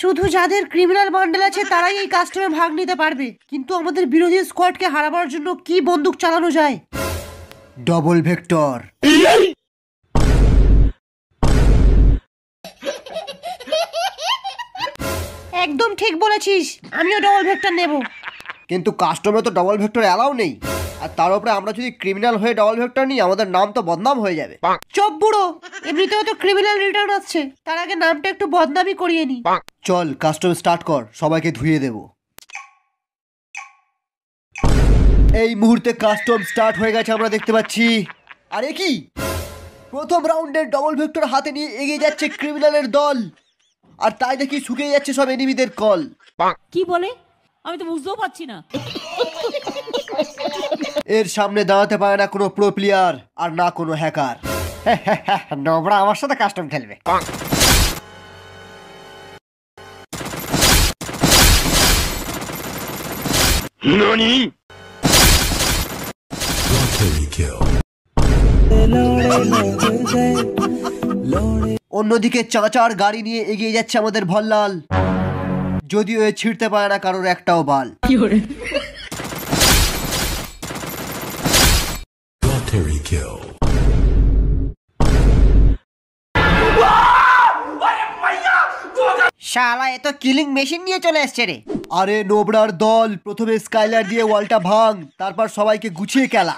শুধু যাদের criminal bundle আছে তারাই এই কাস্টমে ভাগ নিতে পারবে, কিন্তু আমাদের বিরোধী স্কোয়াডকে হারাবার জন্য কি বন্দুক চালানো যায়? Double vector. একদম ঠিক বলেছিস, আমিও ডবল ভেক্টর নেব। কিন্তু কাস্টমে তো ডবল ভেক্টর অ্যালাউ নেই, আর তার উপরে আমরা যদি ক্রিমিনাল হয়ে ডবল ভেক্টর নিই আমাদের নাম তো বদনাম হয়ে যাবে। চপ বুড়ো, এমনিতেও তো ক্রিমিনাল রিটার্ন আসছে, তার আগে নামটা একটু বদনামই করিয়ে নি। চল কাস্টম স্টার্ট কর, সবাইকে ধুয়ে দেব। এই মুহূর্তে কাস্টম স্টার্ট হয়ে গেছে আমরা দেখতে পাচ্ছি। আরে কি, প্রথম রাউন্ডের ডবল ভেক্টর হাতে নিয়ে এগিয়ে যাচ্ছে ক্রিমিনালের দল, আর তাই দেখি শুকিয়ে যাচ্ছে সব এনিমিদের কল। কি বলে আমি তো বুঝতেও পারছি না। এর সামনে দাঁড়াতে পারে না কোনো প্রো প্লেয়ার আর না কোনো হ্যাকার। নোবরা আমার সাথে কাস্টম খেলবে। নানি? অন্যদিকে চাচার গাড়ি নিয়ে এগিয়ে যাচ্ছে আমাদের ভল্লাল, যদিও এ ছিঁড়তে পারে না কারোর একটাও বাল। শালা এ তো কিলিং মেশিন নিয়ে চলে এসছে রে। আরে নোবরার দল, প্রথমে স্কাইলার দিয়ে ওয়ালটা ভাঙ, তারপর সবাইকে গুছিয়ে খেলা।